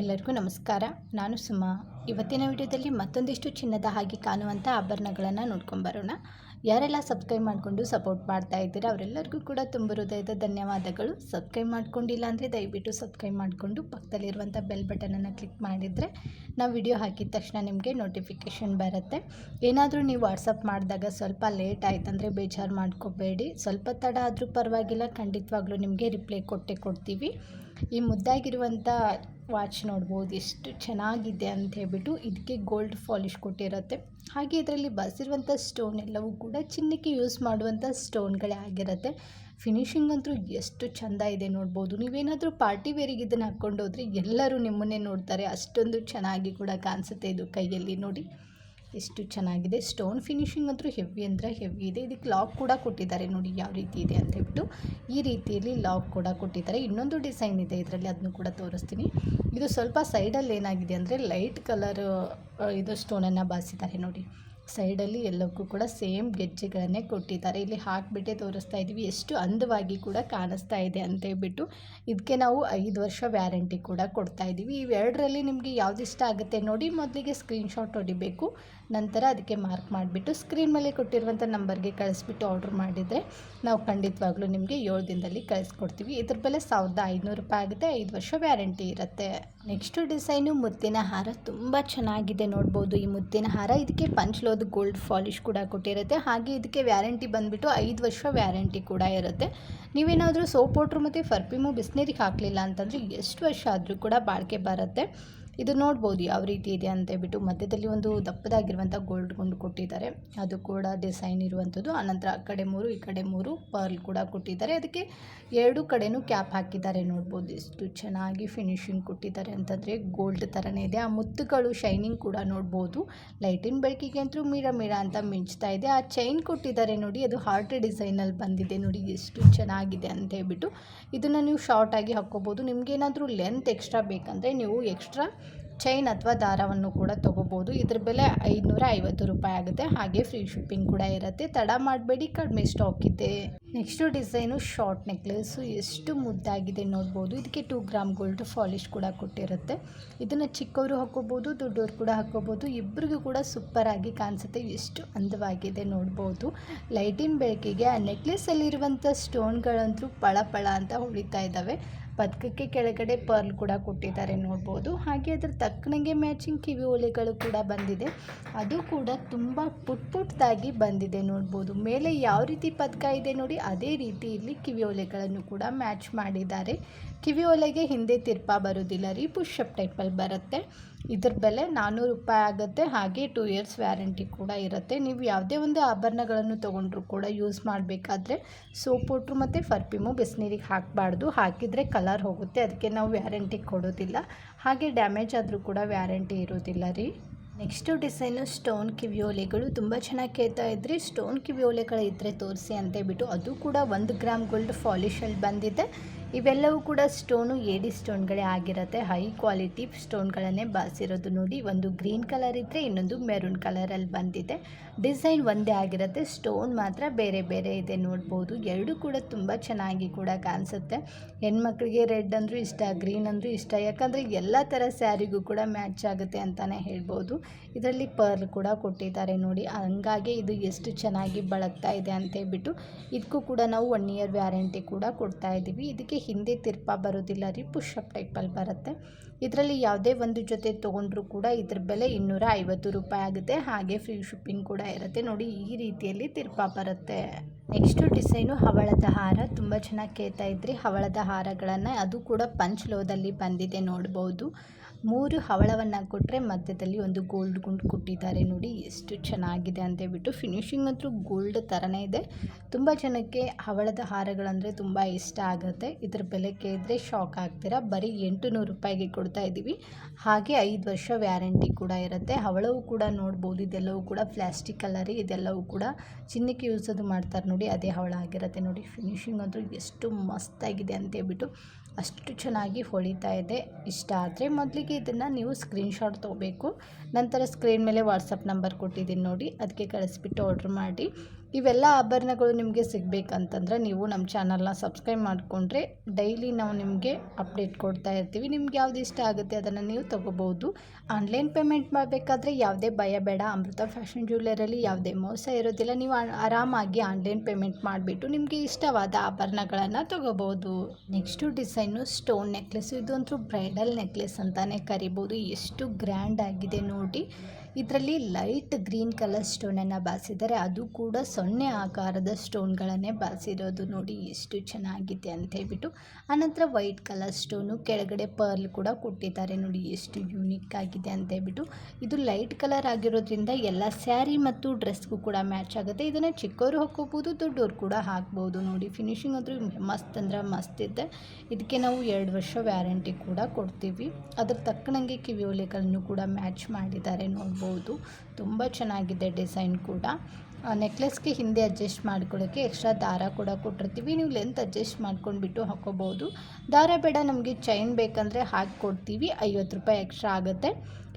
ಎಲ್ಲರಿಗೂ ನಮಸ್ಕಾರ. ನಾನು ಸುಮಾ. ಇವತ್ತಿನ ವಿಡಿಯೋದಲ್ಲಿ ಮತ್ತೊಂದಿಷ್ಟು ಚಿನ್ನದ ಹಾಗೆ ಕಾಣುವಂಥ ಆಭರಣಗಳನ್ನು ನೋಡ್ಕೊಂಬರೋಣ. ಯಾರೆಲ್ಲ ಸಬ್ಸ್ಕ್ರೈಬ್ ಮಾಡಿಕೊಂಡು ಸಪೋರ್ಟ್ ಮಾಡ್ತಾ ಇದ್ದೀರಾ ಅವರೆಲ್ಲರಿಗೂ ಕೂಡ ತುಂಬ ಹೃದಯದ ಧನ್ಯವಾದಗಳು. ಸಬ್ಸ್ಕ್ರೈಬ್ ಮಾಡ್ಕೊಂಡಿಲ್ಲ ಅಂದರೆ ದಯವಿಟ್ಟು ಸಬ್ಸ್ಕ್ರೈಬ್ ಮಾಡಿಕೊಂಡು ಪಕ್ಕದಲ್ಲಿರುವಂಥ ಬೆಲ್ ಬಟನನ್ನು ಕ್ಲಿಕ್ ಮಾಡಿದರೆ ನಾವು ವಿಡಿಯೋ ಹಾಕಿದ ತಕ್ಷಣ ನಿಮಗೆ ನೋಟಿಫಿಕೇಷನ್ ಬರುತ್ತೆ. ಏನಾದರೂ ನೀವು ವಾಟ್ಸಪ್ ಮಾಡಿದಾಗ ಸ್ವಲ್ಪ ಲೇಟ್ ಆಯ್ತಂದರೆ ಬೇಜಾರು ಮಾಡ್ಕೋಬೇಡಿ. ಸ್ವಲ್ಪ ತಡ ಆದರೂ ಪರವಾಗಿಲ್ಲ, ಖಂಡಿತವಾಗ್ಲೂ ನಿಮಗೆ ರಿಪ್ಲೈ ಕೊಟ್ಟೇ ಕೊಡ್ತೀವಿ. ಈ ಮುದ್ದಾಗಿರುವಂಥ ವಾಚ್ ನೋಡ್ಬೋದು ಎಷ್ಟು ಚೆನ್ನಾಗಿದೆ ಅಂತ ಹೇಳ್ಬಿಟ್ಟು. ಇದಕ್ಕೆ ಗೋಲ್ಡ್ ಪಾಲಿಷ್ ಕೊಟ್ಟಿರುತ್ತೆ. ಹಾಗೆ ಇದರಲ್ಲಿ ಬಳಸಿರುವಂಥ ಸ್ಟೋನ್ ಎಲ್ಲವೂ ಕೂಡ ಚಿನ್ನಕ್ಕೆ ಯೂಸ್ ಮಾಡುವಂಥ ಸ್ಟೋನ್ಗಳೇ ಆಗಿರುತ್ತೆ. ಫಿನಿಶಿಂಗ್ ಅಂತೂ ಎಷ್ಟು ಚೆಂದ ಇದೆ ನೋಡ್ಬೋದು. ನೀವೇನಾದರೂ ಪಾರ್ಟಿ ವೇರಿಗೆ ಇದನ್ನು ಹಾಕ್ಕೊಂಡು ಹೋದರೆ ಎಲ್ಲರೂ ನಿಮ್ಮನ್ನೇ ನೋಡ್ತಾರೆ, ಅಷ್ಟೊಂದು ಚೆನ್ನಾಗಿ ಕೂಡ ಕಾಣಿಸುತ್ತೆ. ಇದು ಕೈಯಲ್ಲಿ ನೋಡಿ ಎಷ್ಟು ಚೆನ್ನಾಗಿದೆ. ಸ್ಟೋನ್ ಫಿನಿಶಿಂಗ್ ಅಂತೂ ಹೆವಿ ಅಂದರೆ ಹೆವಿ ಇದೆ. ಇದಕ್ಕೆ ಲಾಕ್ ಕೂಡ ಕೊಟ್ಟಿದ್ದಾರೆ ನೋಡಿ ಯಾವ ರೀತಿ ಇದೆ ಅಂತ ಹೇಳ್ಬಿಟ್ಟು. ಈ ರೀತಿಯಲ್ಲಿ ಲಾಕ್ ಕೂಡ ಕೊಟ್ಟಿದ್ದಾರೆ. ಇನ್ನೊಂದು ಡಿಸೈನ್ ಇದೆ ಇದರಲ್ಲಿ, ಅದನ್ನು ಕೂಡ ತೋರಿಸ್ತೀನಿ. ಇದು ಸ್ವಲ್ಪ ಸೈಡಲ್ಲಿ ಏನಾಗಿದೆ ಅಂದರೆ ಲೈಟ್ ಕಲರ್ ಇದು ಸ್ಟೋನನ್ನು ಬಾಸಿದ್ದಾರೆ ನೋಡಿ. ಸೈಡಲ್ಲಿ ಎಲ್ಲಕ್ಕೂ ಕೂಡ ಸೇಮ್ ಗೆಜ್ಜೆಗಳನ್ನೇ ಕೊಟ್ಟಿದ್ದಾರೆ. ಇಲ್ಲಿ ಹಾಕಿಬಿಟ್ಟೆ ತೋರಿಸ್ತಾ ಇದ್ದೀವಿ ಎಷ್ಟು ಅಂದವಾಗಿ ಕೂಡ ಕಾಣಿಸ್ತಾ ಇದೆ ಅಂತ ಹೇಳ್ಬಿಟ್ಟು. ಇದಕ್ಕೆ ನಾವು 5 ವರ್ಷ ವ್ಯಾರಂಟಿ ಕೂಡ ಕೊಡ್ತಾ ಇದ್ದೀವಿ. ಇವೆರಡರಲ್ಲಿ ನಿಮಗೆ ಯಾವ್ದು ಇಷ್ಟ ಆಗುತ್ತೆ ನೋಡಿ, ಮೊದಲಿಗೆ ಸ್ಕ್ರೀನ್ಶಾಟ್ ಹೊಡಿಬೇಕು. ನಂತರ ಅದಕ್ಕೆ ಮಾರ್ಕ್ ಮಾಡಿಬಿಟ್ಟು ಸ್ಕ್ರೀನ್ ಮೇಲೆ ಕೊಟ್ಟಿರುವಂಥ ನಂಬರ್ಗೆ ಕಳಿಸ್ಬಿಟ್ಟು ಆರ್ಡ್ರ್ ಮಾಡಿದರೆ ನಾವು ಖಂಡಿತವಾಗ್ಲೂ ನಿಮಗೆ 7 ದಿನದಲ್ಲಿ ಕಳಿಸ್ಕೊಡ್ತೀವಿ. ಇದ್ರ ಬೆಲೆ 1500 ರೂಪಾಯಿ ಆಗುತ್ತೆ. 5 ವರ್ಷ ವ್ಯಾರಂಟಿ ಇರುತ್ತೆ. ನೆಕ್ಸ್ಟು ಡಿಸೈನು ಮುತ್ತಿನ ಹಾರ ತುಂಬ ಚೆನ್ನಾಗಿದೆ ನೋಡ್ಬೋದು. ಈ ಮುತ್ತಿನ ಹಾರ ಇದಕ್ಕೆ ಪಂಚ್ಲೋದು ಗೋಲ್ಡ್ ಪಾಲಿಷ್ ಕೂಡ ಕೊಟ್ಟಿರುತ್ತೆ. ಹಾಗೆ ಇದಕ್ಕೆ ವ್ಯಾರಂಟಿ ಬಂದುಬಿಟ್ಟು 5 ವರ್ಷ ವ್ಯಾರಂಟಿ ಕೂಡ ಇರುತ್ತೆ. ನೀವೇನಾದರೂ ಸೋಪ್ ವಾಟ್ರ್ ಮತ್ತು ಪರ್ಫ್ಯೂಮು ಬಿಸಿನೀರಿಗೆ ಹಾಕಲಿಲ್ಲ ಅಂತಂದರೆ ಎಷ್ಟು ವರ್ಷ ಆದರೂ ಕೂಡ ಬಾಳಿಕೆ ಬರುತ್ತೆ. ಇದು ನೋಡ್ಬೋದು ಯಾವ ರೀತಿ ಇದೆ ಅಂತ ಹೇಳ್ಬಿಟ್ಟು. ಮಧ್ಯದಲ್ಲಿ ಒಂದು ದಪ್ಪದಾಗಿರುವಂಥ ಗೋಲ್ಡ್ ಗುಂಡು ಕೊಟ್ಟಿದ್ದಾರೆ, ಅದು ಕೂಡ ಡಿಸೈನ್ ಇರುವಂಥದ್ದು. ಆನಂತರ ಆ ಕಡೆ 3 ಈ ಕಡೆ 3 ಪರ್ಲ್ ಕೂಡ ಕೊಟ್ಟಿದ್ದಾರೆ. ಅದಕ್ಕೆ 2 ಕಡೆನೂ ಕ್ಯಾಪ್ ಹಾಕಿದ್ದಾರೆ ನೋಡ್ಬೋದು. ಎಷ್ಟು ಚೆನ್ನಾಗಿ ಫಿನಿಶಿಂಗ್ ಕೊಟ್ಟಿದ್ದಾರೆ ಅಂತಂದರೆ ಗೋಲ್ಡ್ ಥರನೇ ಇದೆ. ಆ ಮುತ್ತುಗಳು ಶೈನಿಂಗ್ ಕೂಡ ನೋಡ್ಬೋದು. ಲೈಟಿನ ಬೆಳಕಿಗೆ ಅಂತೂ ಮೀರ ಅಂತ ಮಿಂಚ್ತಾ ಇದೆ. ಆ ಚೈನ್ ಕೊಟ್ಟಿದ್ದಾರೆ ನೋಡಿ, ಅದು ಹಾರ್ಟ್ ಡಿಸೈನಲ್ಲಿ ಬಂದಿದೆ ನೋಡಿ ಎಷ್ಟು ಚೆನ್ನಾಗಿದೆ ಅಂತ ಹೇಳ್ಬಿಟ್ಟು. ಇದನ್ನು ನೀವು ಶಾರ್ಟಾಗಿ ಹಾಕ್ಕೋಬೋದು. ನಿಮಗೇನಾದರೂ ಲೆಂತ್ ಎಕ್ಸ್ಟ್ರಾ ಬೇಕಂದರೆ ನೀವು ಎಕ್ಸ್ಟ್ರಾ ಚೈನ್ ಅಥವಾ ದಾರವನ್ನು ಕೂಡ ತೊಗೋಬೋದು. ಇದ್ರ ಬೆಲೆ 550 ರೂಪಾಯಿ ಆಗುತ್ತೆ. ಹಾಗೆ ಫ್ರೀ ಶಿಪ್ಪಿಂಗ್ ಕೂಡ ಇರುತ್ತೆ. ತಡ ಮಾಡಬೇಡಿ, ಕಡಿಮೆ ಸ್ಟಾಕ್ ಇದೆ. ನೆಕ್ಸ್ಟು ಡಿಸೈನು ಶಾರ್ಟ್ ನೆಕ್ಲೆಸ್ಸು ಎಷ್ಟು ಮುದ್ದಾಗಿದೆ ನೋಡ್ಬೋದು. ಇದಕ್ಕೆ 2 ಗ್ರಾಮ್ ಗೋಲ್ಡ್ ಪಾಲಿಷ್ ಕೂಡ ಕೊಟ್ಟಿರುತ್ತೆ. ಇದನ್ನು ಚಿಕ್ಕವರು ಹಾಕ್ಕೋಬೋದು, ದೊಡ್ಡವರು ಕೂಡ ಹಾಕ್ಕೋಬೋದು. ಇಬ್ಬರಿಗೂ ಕೂಡ ಸೂಪರಾಗಿ ಕಾಣಿಸುತ್ತೆ. ಎಷ್ಟು ಅಂದವಾಗಿದೆ ನೋಡ್ಬೋದು. ಲೈಟಿನ ಬೆಳಕಿಗೆ ಆ ನೆಕ್ಲೆಸ್ಸಲ್ಲಿರುವಂಥ ಸ್ಟೋನ್ಗಳಂತೂ ಪಳ ಅಂತ ಹೊಳಿತಾ ಇದ್ದಾವೆ. ಪದಕಕ್ಕೆ ಕೆಳಗಡೆ ಪರ್ಲ್ ಕೂಡ ಕೊಟ್ಟಿದ್ದಾರೆ ನೋಡ್ಬೋದು. ಹಾಗೆ ಅದರ ತಕ್ಕನಂಗೆ ಮ್ಯಾಚಿಂಗ್ ಕಿವಿ ಓಲೆಗಳು ಕೂಡ ಬಂದಿದೆ. ಅದು ಕೂಡ ತುಂಬ ಪುಟ್ಟದಾಗಿ ಬಂದಿದೆ ನೋಡ್ಬೋದು. ಮೇಲೆ ಯಾವ ರೀತಿ ಪದಕ ಇದೆ ನೋಡಿ, ಅದೇ ರೀತಿ ಇಲ್ಲಿ ಕಿವಿ ಓಲೆಗಳನ್ನು ಕೂಡ ಮ್ಯಾಚ್ ಮಾಡಿದ್ದಾರೆ. ಕಿವಿ ಓಲೆಗೆ ಹಿಂದೆ ತಿರ್ಪ ಬರೋದಿಲ್ಲ ರೀ, ಪುಷಪ್ ಟೈಪಲ್ಲಿ ಬರುತ್ತೆ. ಇದ್ರ ಬೆಲೆ 400 ರೂಪಾಯಿ ಆಗುತ್ತೆ. ಹಾಗೆ 2 ಇಯರ್ಸ್ ವ್ಯಾರಂಟಿ ಕೂಡ ಇರುತ್ತೆ. ನೀವು ಯಾವುದೇ ಒಂದು ಆಭರಣಗಳನ್ನು ತೊಗೊಂಡ್ರೂ ಕೂಡ ಯೂಸ್ ಮಾಡಬೇಕಾದ್ರೆ ಸೋಪ್ ವಾಟ್ರು ಮತ್ತು ಪರ್ಫ್ಯೂಮು ಬಿಸಿನೀರಿಗೆ ಹಾಕಬಾರ್ದು. ಹಾಕಿದರೆ ಕಲರ್ ಹೋಗುತ್ತೆ, ಅದಕ್ಕೆ ನಾವು ವ್ಯಾರಂಟಿ ಕೊಡೋದಿಲ್ಲ. ಹಾಗೆ ಡ್ಯಾಮೇಜ್ ಆದರೂ ಕೂಡ ವ್ಯಾರಂಟಿ ಇರೋದಿಲ್ಲ ರೀ. ನೆಕ್ಸ್ಟು ಡಿಸೈನು ಸ್ಟೋನ್ ಕಿವಿಯೋಲೆಗಳು ತುಂಬ ಚೆನ್ನಾಗಿ ಕೇಳ್ತಾ ಇದ್ರಿ. ಸ್ಟೋನ್ ಕಿವಿಯೋಲೆಗಳು ಇದ್ದರೆ ತೋರಿಸಿ ಅಂತೇಳ್ಬಿಟ್ಟು. ಅದು ಕೂಡ 1 ಗ್ರಾಮ್ ಗೋಲ್ಡ್ ಪಾಲಿಷಲ್ಲಿ ಬಂದಿದೆ. ಇವೆಲ್ಲವೂ ಕೂಡ ಸ್ಟೋನು ಏಡಿ ಸ್ಟೋನ್ಗಳೇ ಆಗಿರುತ್ತೆ. ಹೈ ಕ್ವಾಲಿಟಿ ಸ್ಟೋನ್ಗಳನ್ನೇ ಬಾಸಿರೋದು ನೋಡಿ. ಒಂದು ಗ್ರೀನ್ ಕಲರ್ ಇದ್ದರೆ ಇನ್ನೊಂದು ಮೆರೂನ್ ಕಲರಲ್ಲಿ ಬಂದಿದೆ. ಡಿಸೈನ್ ಒಂದೇ ಆಗಿರುತ್ತೆ, ಸ್ಟೋನ್ ಮಾತ್ರ ಬೇರೆ ಇದೆ ನೋಡ್ಬೋದು. ಎರಡೂ ಕೂಡ ತುಂಬ ಚೆನ್ನಾಗಿ ಕೂಡ ಕಾಣಿಸುತ್ತೆ. ಹೆಣ್ಮಕ್ಳಿಗೆ ರೆಡ್ ಅಂದರೂ ಇಷ್ಟ, ಗ್ರೀನ್ ಅಂದರೂ ಇಷ್ಟ, ಯಾಕಂದರೆ ಎಲ್ಲ ಥರ ಸ್ಯಾರಿಗೂ ಕೂಡ ಮ್ಯಾಚ್ ಆಗುತ್ತೆ ಅಂತಲೇ ಹೇಳ್ಬೋದು. ಇದರಲ್ಲಿ ಪರ್ಲ್ ಕೂಡ ಕೊಟ್ಟಿದ್ದಾರೆ ನೋಡಿ, ಹಂಗಾಗಿ ಇದು ಎಷ್ಟು ಚೆನ್ನಾಗಿ ಬಳಕ್ತಾ ಇದೆ ಅಂತೇಳ್ಬಿಟ್ಟು. ಇದಕ್ಕೂ ಕೂಡ ನಾವು 1 ಇಯರ್ ವ್ಯಾರಂಟಿ ಕೂಡ ಕೊಡ್ತಾ ಇದ್ದೀವಿ. ಇದಕ್ಕೆ ಹಿಂದೆ ತಿರ್ಪ ಬರೋದಿಲ್ಲ ರೀ, ಪುಷಪ್ ಟೈಪಲ್ಲಿ ಬರುತ್ತೆ. ಇದರಲ್ಲಿ ಯಾವುದೇ ಒಂದು ಜೊತೆ ತೊಗೊಂಡ್ರೂ ಕೂಡ ಇದ್ರ ಬೆಲೆ 250 ರೂಪಾಯಿ ಆಗುತ್ತೆ. ಹಾಗೆ ಫ್ರೀ ಶಿಪ್ಪಿಂಗ್ ಕೂಡ ಇರುತ್ತೆ ನೋಡಿ. ಈ ರೀತಿಯಲ್ಲಿ ತಿರ್ಪ ಬರುತ್ತೆ. ನೆಕ್ಸ್ಟು ಡಿಸೈನು ಹವಳದ ಹಾರ. ತುಂಬ ಚೆನ್ನಾಗಿ ಕೇಳ್ತಾ ಇದ್ರಿ ಹವಳದ ಹಾರಗಳನ್ನು. ಅದು ಕೂಡ ಪಂಚ್ಲೋದಲ್ಲಿ ಬಂದಿದೆ ನೋಡ್ಬೋದು. 3 ಹವಳವನ್ನು ಕೊಟ್ಟರೆ ಮಧ್ಯದಲ್ಲಿ ಒಂದು ಗೋಲ್ಡ್ ಗುಂಡು ಕೊಟ್ಟಿದ್ದಾರೆ ನೋಡಿ, ಎಷ್ಟು ಚೆನ್ನಾಗಿದೆ ಅಂತೇಳ್ಬಿಟ್ಟು. ಫಿನಿಶಿಂಗ್ ಅಂತೂ ಗೋಲ್ಡ್ ಥರನೇ ಇದೆ. ತುಂಬ ಜನಕ್ಕೆ ಹವಳದ ಹಾರಗಳಂದರೆ ತುಂಬ ಇಷ್ಟ ಆಗುತ್ತೆ. ಇದ್ರ ಬೆಲೆ ಕೇಳಿದ್ರೆ ಶಾಕ್ ಆಗ್ತೀರಾ. ಬರೀ 800 ರೂಪಾಯಿಗೆ ಕೊಡ್ತಾ ಇದ್ದೀವಿ. ಹಾಗೆ 5 ವರ್ಷ ವ್ಯಾರಂಟಿ ಕೂಡ ಇರುತ್ತೆ. ಹವಳವು ಕೂಡ ನೋಡ್ಬೋದು. ಇದೆಲ್ಲವೂ ಕೂಡ ಪ್ಲಾಸ್ಟಿಕ್ ಕಲರಿ. ಇದೆಲ್ಲವೂ ಕೂಡ ಚಿನ್ನಕ್ಕೆ ಯೂಸದು ಮಾಡ್ತಾರೆ ನೋಡಿ, ಅದೇ ಹವಳ ಆಗಿರುತ್ತೆ ನೋಡಿ. ಫಿನಿಶಿಂಗ್ ಅಂತೂ ಎಷ್ಟು ಮಸ್ತಾಗಿದೆ ಅಂತೇಳ್ಬಿಟ್ಟು. ಅಷ್ಟು ಚೆನ್ನಾಗಿ ಹೊಳಿತಾ ಇದೆ. ಇಷ್ಟ ಆದರೆ ಮೊದಲಿಗೆ ಇದನ್ನು ನೀವು ಸ್ಕ್ರೀನ್ಶಾಟ್ ತೊಗೋಬೇಕು. ನಂತರ ಸ್ಕ್ರೀನ್ ಮೇಲೆ ವಾಟ್ಸಪ್ ನಂಬರ್ ಕೊಟ್ಟಿದ್ದೀನಿ ನೋಡಿ, ಅದಕ್ಕೆ ಕಳಿಸ್ಬಿಟ್ಟು ಆರ್ಡ್ರ್ ಮಾಡಿ. ಇವೆಲ್ಲ ಆಭರಣಗಳು ನಿಮಗೆ ಸಿಗಬೇಕಂತಂದ್ರೆ ನೀವು ನಮ್ಮ ಚಾನಲ್ನ ಸಬ್ಸ್ಕ್ರೈಬ್ ಮಾಡಿಕೊಂಡ್ರೆ ಡೈಲಿ ನಾವು ನಿಮಗೆ ಅಪ್ಡೇಟ್ ಕೊಡ್ತಾ ಇರ್ತೀವಿ. ನಿಮ್ಗೆ ಯಾವ್ದು ಇಷ್ಟ ಆಗುತ್ತೆ ಅದನ್ನು ನೀವು ತೊಗೋಬೋದು. ಆನ್ಲೈನ್ ಪೇಮೆಂಟ್ ಮಾಡಬೇಕಾದ್ರೆ ಯಾವುದೇ ಭಯ ಬೇಡ. ಅಮೃತ ಫ್ಯಾಷನ್ ಜ್ಯುವೆಲ್ಲರಲ್ಲಿ ಯಾವುದೇ ಮೋಸ ಇರೋದಿಲ್ಲ. ನೀವು ಆರಾಮಾಗಿ ಆನ್ಲೈನ್ ಪೇಮೆಂಟ್ ಮಾಡಿಬಿಟ್ಟು ನಿಮಗೆ ಇಷ್ಟವಾದ ಆಭರಣಗಳನ್ನು ತೊಗೋಬೋದು. Next design stone necklace. ಇದಂತೂ ಬ್ರೈಡಲ್ ನೆಕ್ಲೆಸ್ ಅಂತಲೇ ಕರಿಬೋದು. ಎಷ್ಟು ಗ್ರ್ಯಾಂಡ್ ಆಗಿದೆ ನೋಡಿ. ಇದರಲ್ಲಿ ಲೈಟ್ ಗ್ರೀನ್ ಕಲರ್ ಸ್ಟೋನನ್ನು ಬಾರಿಸಿದ್ದಾರೆ, ಅದು ಕೂಡ 0 ಆಕಾರದ ಸ್ಟೋನ್ಗಳನ್ನೇ ಬಾರಿಸಿರೋದು ನೋಡಿ ಎಷ್ಟು ಚೆನ್ನಾಗಿದೆ ಅಂತ ಹೇಳ್ಬಿಟ್ಟು. ಆನಂತರ ವೈಟ್ ಕಲರ್ ಸ್ಟೋನು, ಕೆಳಗಡೆ ಪರ್ಲ್ ಕೂಡ ಕೊಟ್ಟಿದ್ದಾರೆ ನೋಡಿ ಎಷ್ಟು ಯೂನಿಕ್ ಆಗಿದೆ ಅಂತ ಹೇಳ್ಬಿಟ್ಟು. ಇದು ಲೈಟ್ ಕಲರ್ ಆಗಿರೋದ್ರಿಂದ ಎಲ್ಲ ಸ್ಯಾರಿ ಮತ್ತು ಡ್ರೆಸ್ಗೂ ಕೂಡ ಮ್ಯಾಚ್ ಆಗುತ್ತೆ. ಇದನ್ನು ಚಿಕ್ಕವರು ಹಾಕೋಬೋದು, ದೊಡ್ಡವರು ಕೂಡ ಹಾಕ್ಬೋದು ನೋಡಿ. ಫಿನಿಶಿಂಗ್ ಅಂತೂ ಮಸ್ತ್ ಅಂದ್ರೆ ಮಸ್ತ್ ಇದೆ. ಇದಕ್ಕೆ ನಾವು 2 ವರ್ಷ ವ್ಯಾರಂಟಿ ಕೂಡ ಕೊಡ್ತೀವಿ. ಅದ್ರ ತಕ್ಕನಂಗೆ ಕಿವಿಯೋಲೆಗಳನ್ನು ಕೂಡ ಮ್ಯಾಚ್ ಮಾಡಿದ್ದಾರೆ ನೋಡ್ಬೋದು. ತುಂಬ ಚೆನ್ನಾಗಿದೆ ಡಿಸೈನ್ ಕೂಡ. ನೆಕ್ಲೆಸ್ಗೆ ಹಿಂದೆ ಅಡ್ಜಸ್ಟ್ ಮಾಡ್ಕೊಳ್ಳೋಕ್ಕೆ ಎಕ್ಸ್ಟ್ರಾ ದಾರ ಕೂಡ ಕೊಟ್ಟಿರ್ತೀವಿ. ನೀವು ಲೆಂತ್ ಅಡ್ಜಸ್ಟ್ ಮಾಡ್ಕೊಂಡ್ಬಿಟ್ಟು ಹಾಕೋಬೋದು. ದಾರ ಬೇಡ ನಮಗೆ ಚೈನ್ ಬೇಕಂದರೆ ಹಾಕಿ ಕೊಡ್ತೀವಿ. 50 ರೂಪಾಯಿ ಎಕ್ಸ್ಟ್ರಾ ಆಗುತ್ತೆ.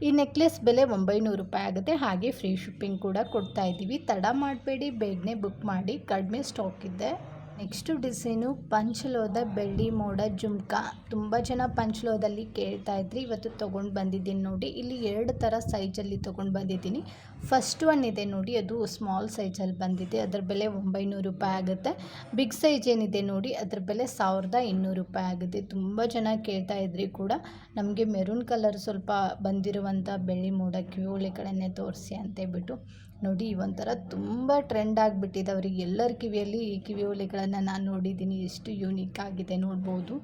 ಈ ನೆಕ್ಲೆಸ್ ಬೆಲೆ 900 ರೂಪಾಯಿ ಆಗುತ್ತೆ. ಹಾಗೆ ಫ್ರೀ ಶಿಪ್ಪಿಂಗ್ ಕೂಡ ಕೊಡ್ತಾ ಇದ್ದೀವಿ. ತಡ ಮಾಡಬೇಡಿ, ಬೇಗನೆ ಬುಕ್ ಮಾಡಿ, ಕಡಿಮೆ ಸ್ಟಾಕ್ ಇದೆ. ನೆಕ್ಸ್ಟು ಡಿಸೈನು ಪಂಚಲೋದ ಬೆಳ್ಳಿ ಮೋಡ ಜುಮ್ಕಾ. ತುಂಬ ಜನ ಪಂಚಲೋದಲ್ಲಿ ಕೇಳ್ತಾ ಇದ್ರಿ, ಇವತ್ತು ತೊಗೊಂಡು ಬಂದಿದ್ದೀನಿ ನೋಡಿ. ಇಲ್ಲಿ 2 ಥರ ಸೈಜಲ್ಲಿ ತೊಗೊಂಡು ಬಂದಿದ್ದೀನಿ. ಫಸ್ಟ್ ಒನ್ ಇದೆ ನೋಡಿ, ಅದು ಸ್ಮಾಲ್ ಸೈಜಲ್ಲಿ ಬಂದಿದೆ. ಅದರ ಬೆಲೆ 900 ರೂಪಾಯಿ ಆಗುತ್ತೆ. ಬಿಗ್ ಸೈಜ್ ಏನಿದೆ ನೋಡಿ, ಅದ್ರ ಬೆಲೆ 1200 ರೂಪಾಯಿ ಆಗುತ್ತೆ. ತುಂಬ ಜನ ಕೇಳ್ತಾ ಇದ್ರಿ ಕೂಡ. ನಮಗೆ ಮೆರೂನ್ ಕಲರ್ ಸ್ವಲ್ಪ ಬಂದಿರುವಂಥ ಬೆಳ್ಳಿ ಮೋಡ ಕಿವಿಯೋಲೆಗಳನ್ನೇ ತೋರಿಸಿ ಅಂತೇಳ್ಬಿಟ್ಟು ನೋಡಿ. ಒಂಥರ ತುಂಬ ಟ್ರೆಂಡ್ ಆಗಿಬಿಟ್ಟಿದೆ. ಅವರಿಗೆ ಎಲ್ಲರ ಕಿವಿಯಲ್ಲಿ ಈ ಕಿವಿಯೋಲೆಗಳನ್ನು ನಾನು ನೋಡಿದ್ದೀನಿ. ಎಷ್ಟು ಯೂನಿಕ್ ಆಗಿದೆ ನೋಡ್ಬೋದು.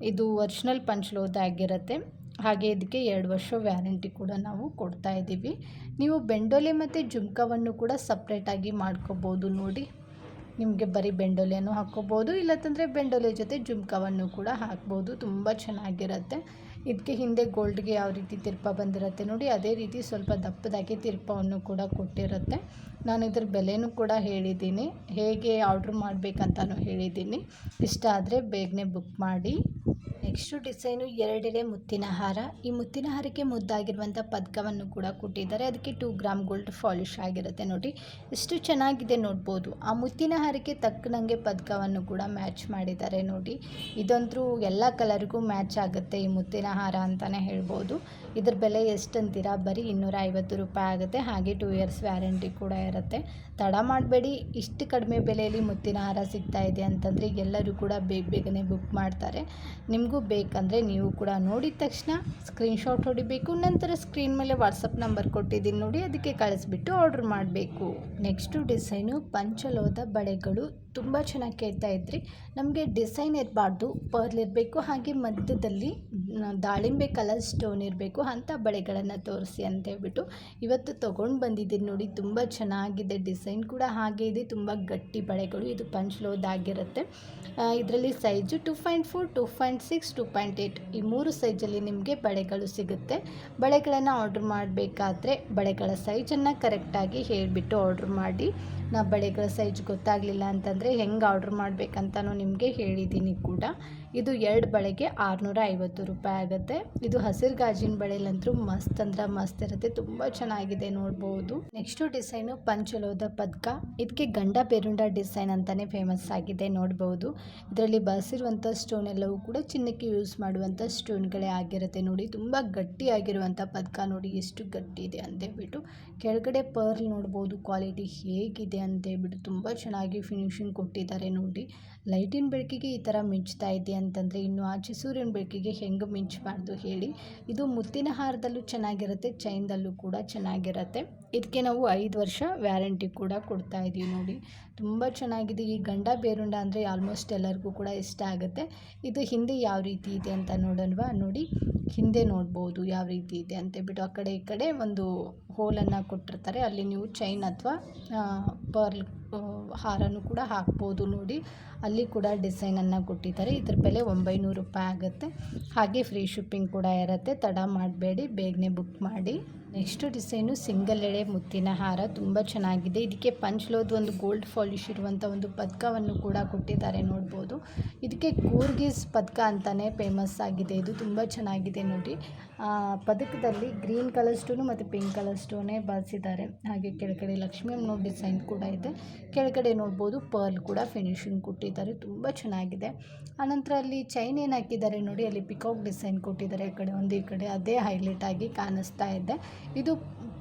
ಇದು ಒರಿಜಿನಲ್ ಪಂಚಲೋದ ಆಗಿರುತ್ತೆ. ಹಾಗೆ ಇದಕ್ಕೆ 2 ವರ್ಷ ವ್ಯಾರಂಟಿ ಕೂಡ ನಾವು ಕೊಡ್ತಾ ಇದ್ದೀವಿ. ನೀವು ಬೆಂಡೋಲೆ ಮತ್ತು ಜುಮ್ಕವನ್ನು ಕೂಡ ಸಪ್ರೇಟಾಗಿ ಮಾಡ್ಕೋಬೋದು ನೋಡಿ. ನಿಮಗೆ ಬರೀ ಬೆಂಡೋಲೆಯನ್ನು ಹಾಕ್ಕೋಬೋದು, ಇಲ್ಲತ್ತಂದರೆ ಬೆಂಡೋಲೆ ಜೊತೆ ಜುಮ್ಕವನ್ನು ಕೂಡ ಹಾಕ್ಬೋದು. ತುಂಬ ಚೆನ್ನಾಗಿರುತ್ತೆ. ಇದಕ್ಕೆ ಹಿಂದೆ ಗೋಲ್ಡ್ಗೆ ಯಾವ ರೀತಿ ತಿರ್ಪ ಬಂದಿರುತ್ತೆ ನೋಡಿ, ಅದೇ ರೀತಿ ಸ್ವಲ್ಪ ದಪ್ಪದಾಗಿ ತಿರ್ಪವನ್ನು ಕೂಡ ಕೊಟ್ಟಿರುತ್ತೆ. ನಾನು ಇದ್ರ ಬೆಲೆನೂ ಕೂಡ ಹೇಳಿದ್ದೀನಿ, ಹೇಗೆ ಆರ್ಡ್ರ್ ಮಾಡಬೇಕಂತಲೂ ಹೇಳಿದ್ದೀನಿ. ಇಷ್ಟ ಆದರೆ ಬೇಗನೆ ಬುಕ್ ಮಾಡಿ. ನೆಕ್ಸ್ಟು ಡಿಸೈನು 2 ಎಳೆ ಮುತ್ತಿನ ಹಾರ. ಈ ಮುತ್ತಿನ ಹಾರಕ್ಕೆ ಮುದ್ದಾಗಿರುವಂಥ ಪದಕವನ್ನು ಕೂಡ ಕೊಟ್ಟಿದ್ದಾರೆ. ಅದಕ್ಕೆ 2 ಗ್ರಾಮ್ ಗೋಲ್ಡ್ ಪಾಲಿಶ್ ಆಗಿರುತ್ತೆ ನೋಡಿ. ಎಷ್ಟು ಚೆನ್ನಾಗಿದೆ ನೋಡ್ಬೋದು. ಆ ಮುತ್ತಿನ ಹಾರಕ್ಕೆ ತಕ್ಕನಂಗೆ ಪದಕವನ್ನು ಕೂಡ ಮ್ಯಾಚ್ ಮಾಡಿದ್ದಾರೆ ನೋಡಿ. ಇದಂತೂ ಎಲ್ಲ ಕಲರ್ಗೂ ಮ್ಯಾಚ್ ಆಗುತ್ತೆ ಈ ಮುತ್ತಿನ ಹಾರ ಅಂತಲೇ ಹೇಳ್ಬೋದು. ಇದ್ರ ಬೆಲೆ ಎಷ್ಟಂತೀರಾ? ಬರೀ 250 ರೂಪಾಯಿ ಆಗುತ್ತೆ. ಹಾಗೆ 2 ಇಯರ್ಸ್ ವ್ಯಾರಂಟಿ ಕೂಡ ಇರುತ್ತೆ. ತಡ ಮಾಡಬೇಡಿ, ಇಷ್ಟು ಕಡಿಮೆ ಬೆಲೆಯಲ್ಲಿ ಮುತ್ತಿನ ಹಾರ ಸಿಗ್ತಾ ಇದೆ ಅಂತಂದರೆ ಎಲ್ಲರೂ ಕೂಡ ಬೇಗನೆ ಬುಕ್ ಮಾಡ್ತಾರೆ. ನಿಮಗೂ ಬೇಕಂದರೆ ನೀವು ಕೂಡ ನೋಡಿದ ತಕ್ಷಣ ಸ್ಕ್ರೀನ್ಶಾಟ್ ಹೊಡಿಬೇಕು. ನಂತರ ಸ್ಕ್ರೀನ್ ಮೇಲೆ ವಾಟ್ಸಪ್ ನಂಬರ್ ಕೊಟ್ಟಿದ್ದೀನಿ ನೋಡಿ, ಅದಕ್ಕೆ ಕಳಿಸ್ಬಿಟ್ಟು ಆರ್ಡ್ರ್ ಮಾಡಬೇಕು. ನೆಕ್ಸ್ಟು ಡಿಸೈನು ಪಂಚಲೋದ ಬಳೆಗಳು. ತುಂಬ ಚೆನ್ನಾಗಿ ಕೇಳ್ತಾ ಇದ್ರಿ. ನಮಗೆ ಡಿಸೈನ್ ಇರಬಾರ್ದು, ಪರ್ಲ್ ಇರಬೇಕು, ಹಾಗೆ ಮಧ್ಯದಲ್ಲಿ ದಾಳಿಂಬೆ ಕಲರ್ ಸ್ಟೋನ್ ಇರಬೇಕು ಅಂಥ ಬಳೆಗಳನ್ನು ತೋರಿಸಿ ಅಂತ ಹೇಳ್ಬಿಟ್ಟು ಇವತ್ತು ತೊಗೊಂಡು ಬಂದಿದ್ದೀನಿ ನೋಡಿ. ತುಂಬ ಚೆನ್ನಾಗಿದೆ. ಡಿಸೈನ್ ಕೂಡ ಹಾಗೆ ಇದೆ. ತುಂಬ ಗಟ್ಟಿ ಬಳೆಗಳು. ಇದು ಪಂಚಲೋದ ಆಗಿರುತ್ತೆ. ಇದರಲ್ಲಿ ಸೈಜು 2.4, 2.6, 2.8 ಈ 3 ಸೈಜಲ್ಲಿ ನಿಮಗೆ ಬಳೆಗಳು ಸಿಗುತ್ತೆ. ಬಳೆಗಳನ್ನು ಆರ್ಡ್ರ್ ಮಾಡಬೇಕಾದ್ರೆ ಬಳೆಗಳ ಸೈಜನ್ನು ಕರೆಕ್ಟಾಗಿ ಹೇಳಿಬಿಟ್ಟು ಆರ್ಡ್ರ್ ಮಾಡಿ. ನಾ ಬಳೆಗಳ ಸೈಜ್ ಗೊತ್ತಾಗಲಿಲ್ಲ ಅಂತಂದರೆ ಹೆಂಗೆ ಆರ್ಡ್ರ್ ಮಾಡಬೇಕಂತನೂ ನಿಮಗೆ ಹೇಳಿದ್ದೀನಿ ಕೂಡ. ಇದು 2 ಬಳೆಗೆ 650 ರೂಪಾಯಿ ಆಗುತ್ತೆ. ಇದು ಹಸಿರು ಗಾಜಿನ ಬಳೆಲಂತೂ ಮಸ್ತ್ ಅಂದ್ರೆ ಮಸ್ತ್ ಇರುತ್ತೆ. ತುಂಬ ಚೆನ್ನಾಗಿದೆ ನೋಡ್ಬೋದು. ನೆಕ್ಸ್ಟು ಡಿಸೈನು ಪಂಚಲೋದ ಪದಕ. ಇದಕ್ಕೆ ಗಂಡ ಬೇರುಂಡ ಡಿಸೈನ್ ಅಂತಲೇ ಫೇಮಸ್ ಆಗಿದೆ ನೋಡ್ಬೋದು. ಇದರಲ್ಲಿ ಬಳಸಿರುವಂಥ ಸ್ಟೋನ್ ಎಲ್ಲವೂ ಕೂಡ ಚಿನ್ನಕ್ಕೆ ಯೂಸ್ ಮಾಡುವಂಥ ಸ್ಟೋನ್ಗಳೇ ಆಗಿರುತ್ತೆ ನೋಡಿ. ತುಂಬ ಗಟ್ಟಿಯಾಗಿರುವಂಥ ಪದಕ ನೋಡಿ ಎಷ್ಟು ಗಟ್ಟಿ ಇದೆ ಅಂತೇಳ್ಬಿಟ್ಟು. ಕೆಳಗಡೆ ಪರ್ಲ್ ನೋಡ್ಬೋದು ಕ್ವಾಲಿಟಿ ಹೇಗಿದೆ ಅಂತೇಳ್ಬಿಟ್ಟು. ತುಂಬ ಚೆನ್ನಾಗಿ ಫಿನಿಶಿಂಗ್ ಕೊಟ್ಟಿದ್ದಾರೆ ನೋಡಿ. ಲೈಟಿನ ಬೆಳಕಿಗೆ ಈ ಥರ ಮಿಂಚ್ತಾ ಇದೆ ಅಂತಂದರೆ ಇನ್ನು ಆಚೆ ಸೂರ್ಯನ ಬೆಳಕಿಗೆ ಹೆಂಗೆ ಮಿಂಚಬಾರ್ದು ಹೇಳಿ. ಇದು ಮುತ್ತಿನ ಹಾರದಲ್ಲೂ ಚೆನ್ನಾಗಿರುತ್ತೆ, ಚೈನ್ದಲ್ಲೂ ಕೂಡ ಚೆನ್ನಾಗಿರುತ್ತೆ. ಇದಕ್ಕೆ ನಾವು 5 ವರ್ಷ ವ್ಯಾರಂಟಿ ಕೂಡ ಕೊಡ್ತಾ ಇದ್ದೀವಿ ನೋಡಿ. ತುಂಬ ಚೆನ್ನಾಗಿದೆ. ಈ ಗಂಡ ಬೇರುಂಡ ಅಂದರೆ ಆಲ್ಮೋಸ್ಟ್ ಎಲ್ಲರಿಗೂ ಕೂಡ ಇಷ್ಟ ಆಗುತ್ತೆ. ಇದು ಹಿಂದೆ ಯಾವ ರೀತಿ ಇದೆ ಅಂತ ನೋಡೋಣವಾ? ನೋಡಿ, ಹಿಂದೆ ನೋಡ್ಬೋದು ಯಾವ ರೀತಿ ಇದೆ ಅಂತೇಳ್ಬಿಟ್ಟು. ಆ ಕಡೆ ಈ ಕಡೆ ಒಂದು ಹೋಲನ್ನು ಕೊಟ್ಟಿರ್ತಾರೆ, ಅಲ್ಲಿ ನೀವು ಚೈನ್ ಅಥವಾ ಪರ್ಲ್ ಹಾರನೂ ಕೂಡ ಹಾಕ್ಬೋದು ನೋಡಿ. ಅಲ್ಲಿ ಕೂಡ ಡಿಸೈನನ್ನು ಕೊಟ್ಟಿದ್ದಾರೆ. ಇದ್ರ ಬೆಲೆ 900 ರೂಪಾಯಿ ಆಗುತ್ತೆ. ಹಾಗೆ ಫ್ರೀ ಶಿಪ್ಪಿಂಗ್ ಕೂಡ ಇರುತ್ತೆ. ತಡ ಮಾಡಬೇಡಿ, ಬೇಗನೆ ಬುಕ್ ಮಾಡಿ. ನೆಕ್ಸ್ಟ್ ಡಿಸೈನು ಸಿಂಗಲ್ ಎಳೆ ಮುತ್ತಿನ ಹಾರ ತುಂಬ ಚೆನ್ನಾಗಿದೆ. ಇದಕ್ಕೆ ಪಂಚ್ಲೋದು ಒಂದು ಗೋಲ್ಡ್ ಪಾಲಿಶ್ ಇರುವಂಥ ಒಂದು ಪದಕವನ್ನು ಕೂಡ ಕೊಟ್ಟಿದ್ದಾರೆ ನೋಡ್ಬೋದು. ಇದಕ್ಕೆ ಕೂರ್ಗಿಸ್ ಪದಕ ಅಂತಲೇ ಫೇಮಸ್ ಆಗಿದೆ. ಇದು ತುಂಬ ಚೆನ್ನಾಗಿದೆ ನೋಡಿ. ಪದಕದಲ್ಲಿ ಗ್ರೀನ್ ಕಲರ್ ಸ್ಟೋನು ಮತ್ತು ಪಿಂಕ್ ಕಲರ್ ಸ್ಟೋನೇ ಬಳಸಿದ್ದಾರೆ. ಹಾಗೆ ಕೆಳಗಡೆ ಲಕ್ಷ್ಮಿ ಅಮ್ಮನೋ ಡಿಸೈನ್ ಕೂಡ ಇದೆ. ಕೆಳಗಡೆ ನೋಡ್ಬೋದು ಪರ್ಲ್ ಕೂಡ ಫಿನಿಶಿಂಗ್ ಕೊಟ್ಟಿದ್ದಾರೆ, ತುಂಬ ಚೆನ್ನಾಗಿದೆ. ಆನಂತರ ಅಲ್ಲಿ ಚೈನ್ ಏನು ಹಾಕಿದ್ದಾರೆ ನೋಡಿ, ಅಲ್ಲಿ ಪಿಕಾಕ್ ಡಿಸೈನ್ ಕೊಟ್ಟಿದ್ದಾರೆ. ಆ ಕಡೆ ಒಂದು ಈ ಕಡೆ ಅದೇ ಹೈಲೈಟ್ ಆಗಿ ಕಾಣಿಸ್ತಾ ಇದೆ. ಇದು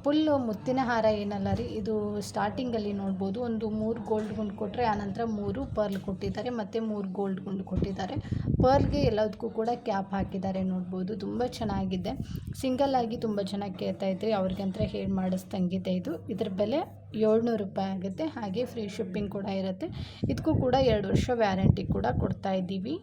ಫುಲ್ಲು ಮುತ್ತಿನ ಹಾರ ಏನಲ್ಲ ರೀ, ಇದು ಸ್ಟಾರ್ಟಿಂಗಲ್ಲಿ ನೋಡ್ಬೋದು ಒಂದು 3 ಗೋಲ್ಡ್ ಗುಂಡು ಕೊಟ್ಟರೆ ಆನಂತರ 3 ಪರ್ಲ್ ಕೊಟ್ಟಿದ್ದಾರೆ ಮತ್ತು 3 ಗೋಲ್ಡ್ ಗುಂಡು ಕೊಟ್ಟಿದ್ದಾರೆ. ಪರ್ಲ್ಗೆ ಎಲ್ಲದಕ್ಕೂ ಕೂಡ ಕ್ಯಾಪ್ ಹಾಕಿದ್ದಾರೆ ನೋಡ್ಬೋದು. ತುಂಬ ಚೆನ್ನಾಗಿದೆ. ಸಿಂಗಲ್ ಆಗಿ ತುಂಬ ಚೆನ್ನಾಗಿ ಕೇಳ್ತಾ ಇದ್ರಿ, ಅವ್ರಿಗಂತ ಹೇಳಿ ಮಾಡಿಸ್ದಂಗಿದೆ ಇದು. ಇದ್ರ ಬೆಲೆ 700 ರೂಪಾಯಿ ಆಗುತ್ತೆ. ಹಾಗೆ ಫ್ರೀ ಶಿಪ್ಪಿಂಗ್ ಕೂಡ ಇರುತ್ತೆ. ಇದಕ್ಕೂ ಕೂಡ 2 ವರ್ಷ ವ್ಯಾರಂಟಿ ಕೂಡ ಕೊಡ್ತಾ ಇದ್ದೀವಿ.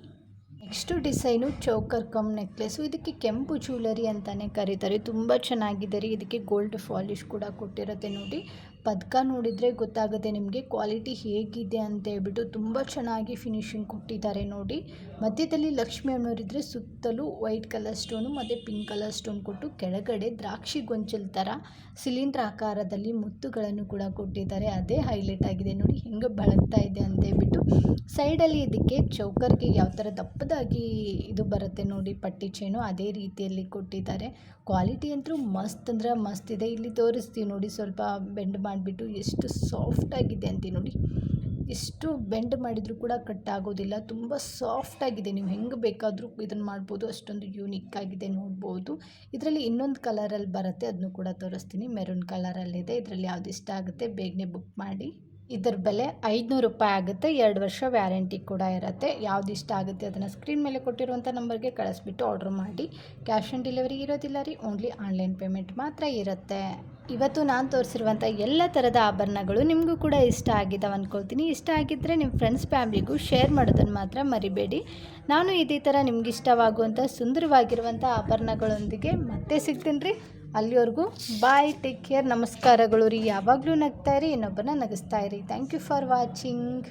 Next design ಚೌಕರ್ come necklace. ಇದಕ್ಕೆ ಕೆಂಪು ಜ್ಯುವೆಲರಿ ಅಂತಲೇ ಕರೀತಾರೆ. ತುಂಬ ಚೆನ್ನಾಗಿದೆ ರೀ. ಇದಕ್ಕೆ ಗೋಲ್ಡ್ ಪಾಲಿಶ್ ಕೂಡ ಕೊಟ್ಟಿರುತ್ತೆ ನೋಡಿ. ಪದಕ ನೋಡಿದರೆ ಗೊತ್ತಾಗುತ್ತೆ ನಿಮಗೆ ಕ್ವಾಲಿಟಿ ಹೇಗಿದೆ ಅಂತ ಹೇಳ್ಬಿಟ್ಟು. ತುಂಬ ಚೆನ್ನಾಗಿ ಫಿನಿಶಿಂಗ್ ಕೊಟ್ಟಿದ್ದಾರೆ ನೋಡಿ. ಮಧ್ಯದಲ್ಲಿ ಲಕ್ಷ್ಮಿ ಅನ್ನೋರಿದ್ದರೆ ಸುತ್ತಲೂ ವೈಟ್ ಕಲರ್ ಸ್ಟೋನು ಮತ್ತು ಪಿಂಕ್ ಕಲರ್ ಸ್ಟೋನ್ ಕೊಟ್ಟು ಕೆಳಗಡೆ ದ್ರಾಕ್ಷಿ ಗೊಂಚಲು ಥರ ಸಿಲಿಂಡ್ರ್ ಆಕಾರದಲ್ಲಿ ಮುತ್ತುಗಳನ್ನು ಕೂಡ ಕೊಟ್ಟಿದ್ದಾರೆ. ಅದೇ ಹೈಲೈಟ್ ಆಗಿದೆ ನೋಡಿ, ಹೆಂಗೆ ಬೆಳಗ್ತಾ ಇದೆ ಅಂತ ಹೇಳ್ಬಿಟ್ಟು. ಸೈಡಲ್ಲಿ ಇದಕ್ಕೆ ಚೌಕರ್ಗೆ ಯಾವ ಥರ ದಪ್ಪದಾಗಿ ಇದು ಬರುತ್ತೆ ನೋಡಿ ಪಟ್ಟಿ ಚೈನು, ಅದೇ ರೀತಿಯಲ್ಲಿ ಕೊಟ್ಟಿದ್ದಾರೆ. ಕ್ವಾಲಿಟಿ ಅಂತೂ ಮಸ್ತ್ ಅಂದ್ರೆ ಮಸ್ತ್ ಇದೆ. ಇಲ್ಲಿ ತೋರಿಸ್ತೀವಿ ನೋಡಿ, ಸ್ವಲ್ಪ ಬೆಂಡ್ ಮಾಡಿಬಿಟ್ಟು ಎಷ್ಟು ಸಾಫ್ಟಾಗಿದೆ ಅಂತ ನೋಡಿ. ಎಷ್ಟು ಬೆಂಡ್ ಮಾಡಿದರೂ ಕೂಡ ಕಟ್ ಆಗೋದಿಲ್ಲ, ತುಂಬ ಸಾಫ್ಟಾಗಿದೆ. ನೀವು ಹೆಂಗೆ ಬೇಕಾದರೂ ಇದನ್ನು ಮಾಡ್ಬೋದು, ಅಷ್ಟೊಂದು ಯೂನಿಕ್ ಆಗಿದೆ ನೋಡ್ಬೋದು. ಇದರಲ್ಲಿ ಇನ್ನೊಂದು ಕಲರಲ್ಲಿ ಬರುತ್ತೆ, ಅದನ್ನು ಕೂಡ ತೋರಿಸ್ತೀನಿ. ಮೆರೂನ್ ಕಲರಲ್ಲಿದೆ. ಇದರಲ್ಲಿ ಯಾವ್ದು ಇಷ್ಟ ಆಗುತ್ತೆ ಬೇಗನೆ ಬುಕ್ ಮಾಡಿ. ಇದರ ಬೆಲೆ 500 ರೂಪಾಯಿ ಆಗುತ್ತೆ. 2 ವರ್ಷ ವ್ಯಾರಂಟಿ ಕೂಡ ಇರುತ್ತೆ. ಯಾವ್ದು ಇಷ್ಟ ಆಗುತ್ತೆ ಅದನ್ನು ಸ್ಕ್ರೀನ್ ಮೇಲೆ ಕೊಟ್ಟಿರುವಂಥ ನಂಬರ್ಗೆ ಕಳಿಸ್ಬಿಟ್ಟು ಆರ್ಡ್ರ್ ಮಾಡಿ. ಕ್ಯಾಶ್ ಆನ್ ಡೆಲಿವರಿ ಇರೋದಿಲ್ಲ ರೀ, ಓನ್ಲಿ ಆನ್ಲೈನ್ ಪೇಮೆಂಟ್ ಮಾತ್ರ ಇರುತ್ತೆ. ಇವತ್ತು ನಾನು ತೋರಿಸಿರುವಂಥ ಎಲ್ಲ ಥರದ ಆಭರಣಗಳು ನಿಮಗೂ ಕೂಡ ಇಷ್ಟ ಆಗಿದ್ದಾವೆ ಅಂದ್ಕೊಳ್ತೀನಿ. ಇಷ್ಟ ಆಗಿದ್ದರೆ ನಿಮ್ಮ ಫ್ರೆಂಡ್ಸ್ ಫ್ಯಾಮ್ಲಿಗೂ ಶೇರ್ ಮಾಡೋದನ್ನು ಮಾತ್ರ ಮರಿಬೇಡಿ. ನಾನು ಇದೇ ಥರ ನಿಮ್ಗೆ ಇಷ್ಟವಾಗುವಂಥ ಸುಂದರವಾಗಿರುವಂಥ ಆಭರಣಗಳೊಂದಿಗೆ ಮತ್ತೆ ಸಿಗ್ತೀನಿ ರೀ. ಅಲ್ಲಿವರೆಗೂ ಬಾಯ್, ಟೇಕ್ ಕೇರ್, ನಮಸ್ಕಾರಗಳು ರೀ. ಯಾವಾಗಲೂ ನಗ್ತಾ ಇರಿ, ಇನ್ನೊಬ್ಬರನ್ನ ನಗಿಸ್ತಾ ಇರಿ. Thank you for watching.